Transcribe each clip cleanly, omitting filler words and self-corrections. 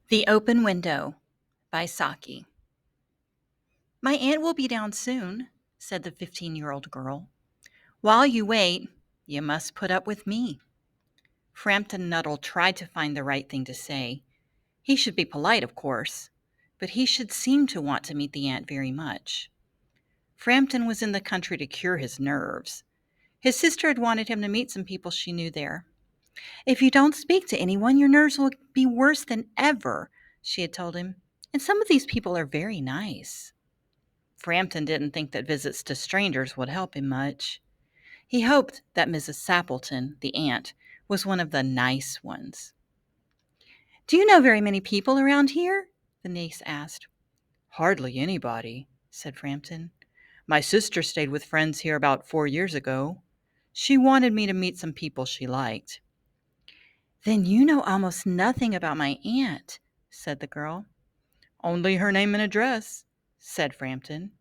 The Open Window by Saki. My aunt will be down soon, said the 15-year-old girl. While you wait, you must put up with me. Frampton Nuttall tried to find the right thing to say. He should be polite, of course, but he should seem to want to meet the aunt very much. Frampton was in the country to cure his nerves. His sister had wanted him to meet some people she knew there. If you don't speak to anyone, your nerves will be worse than ever, she had told him. And some of these people are very nice. Frampton didn't think that visits to strangers would help him much. He hoped that Mrs. Sappleton, the aunt, was one of the nice ones. Do you know very many people around here? The niece asked. Hardly anybody, said Frampton. My sister stayed with friends here about 4 years ago. She wanted me to meet some people she liked. Then you know almost nothing about my aunt, said the girl. Only her name and address, said Frampton.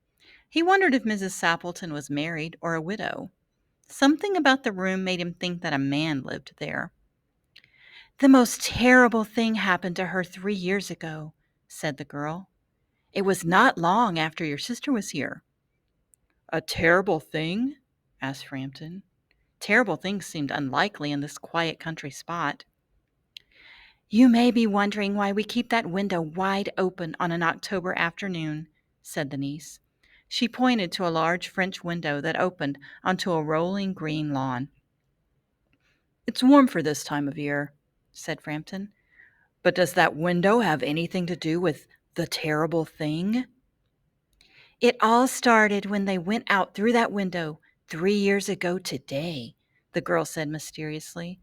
He wondered if Mrs. Sappleton was married or a widow. Something about the room made him think that a man lived there. The most terrible thing happened to her 3 years ago, said the girl. It was not long after your sister was here. A terrible thing? Asked Frampton. Terrible things seemed unlikely in this quiet country spot. You may be wondering why we keep that window wide open on an October afternoon, said the niece. She pointed to a large French window that opened onto a rolling green lawn. It's warm for this time of year, said Frampton. But does that window have anything to do with the terrible thing? It all started when they went out through that window 3 years ago today, the girl said mysteriously.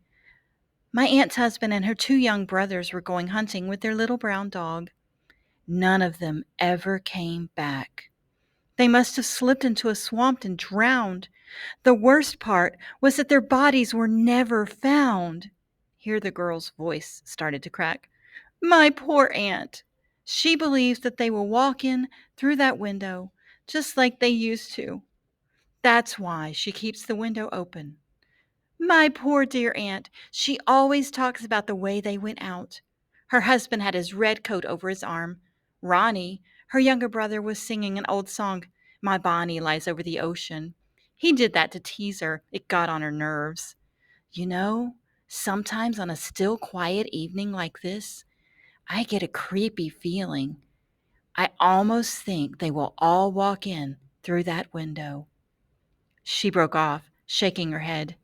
My aunt's husband and her 2 young brothers were going hunting with their little brown dog. None of them ever came back. They must have slipped into a swamp and drowned. The worst part was that their bodies were never found. Here the girl's voice started to crack. My poor aunt. She believes that they will walk in through that window just like they used to. That's why she keeps the window open. My poor dear aunt. She always talks about the way they went out. Her husband had his red coat over his arm. Ronnie, her younger brother, was singing an old song, My Bonnie Lies Over the Ocean. He did that to tease her. It got on her nerves. You know, sometimes on a still, quiet evening like this, I get a creepy feeling. I almost think they will all walk in through that window. She broke off, shaking her head.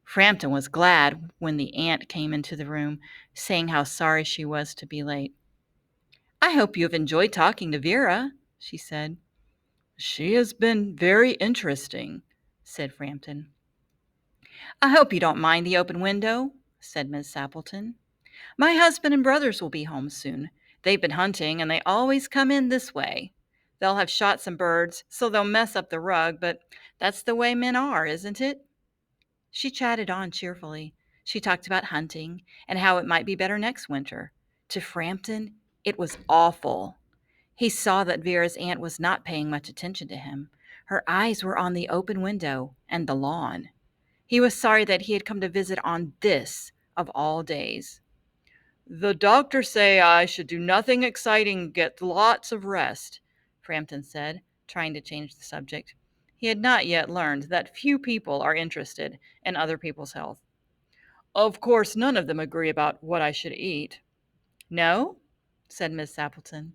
Frampton was glad when the aunt came into the room, saying how sorry she was to be late. I hope you have enjoyed talking to Vera, she said. She has been very interesting, said Frampton. I hope you don't mind the open window, said Miss Sappleton. My husband and brothers will be home soon. They've been hunting, and they always come in this way. They'll have shot some birds, so they'll mess up the rug, but that's the way men are, isn't it? She chatted on cheerfully. She talked about hunting and how it might be better next winter. To Frampton, it was awful. He saw that Vera's aunt was not paying much attention to him. Her eyes were on the open window and the lawn. He was sorry that he had come to visit on this of all days. The doctors say I should do nothing exciting, get lots of rest, Frampton said, trying to change the subject. He had not yet learned that few people are interested in other people's health. Of course, none of them agree about what I should eat. No? Said Miss Sappleton.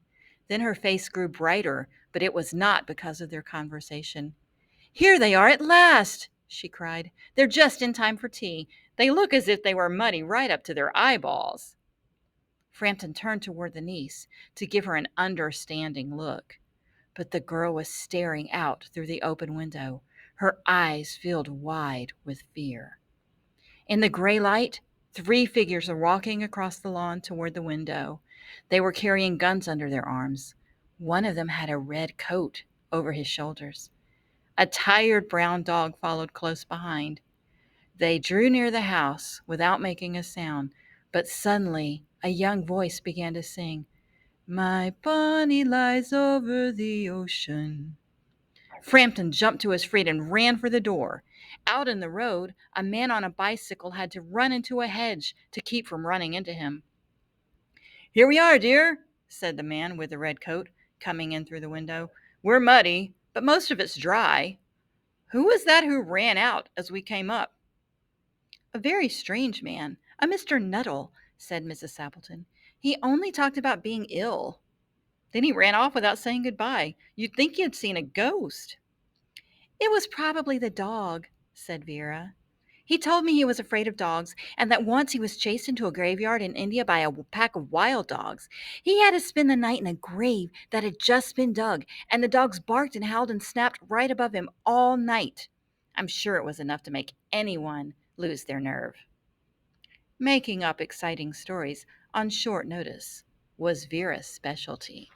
Then her face grew brighter, but it was not because of their conversation. Here they are at last, she cried. They're just in time for tea. They look as if they were muddy right up to their eyeballs. Frampton turned toward the niece to give her an understanding look, but the girl was staring out through the open window, her eyes filled wide with fear. In the gray light, 3 figures were walking across the lawn toward the window. They were carrying guns under their arms. One of them had a red coat over his shoulders. A tired brown dog followed close behind. They drew near the house without making a sound, but suddenly a young voice began to sing, My Bonnie lies over the ocean. Frampton jumped to his feet and ran for the door. Out in the road, a man on a bicycle had to run into a hedge to keep from running into him. "Here we are, dear," said the man with the red coat, coming in through the window. "We're muddy, but most of it's dry. Who was that who ran out as we came up?" "A very strange man, a Mr. Nuttall," said Mrs. Sappleton. "He only talked about being ill. Then he ran off without saying goodbye. You'd think you'd seen a ghost." "It was probably the dog," said Vera. "He told me he was afraid of dogs and that once he was chased into a graveyard in India by a pack of wild dogs. He had to spend the night in a grave that had just been dug, and the dogs barked and howled and snapped right above him all night. I'm sure it was enough to make anyone lose their nerve." Making up exciting stories on short notice was Vera's specialty.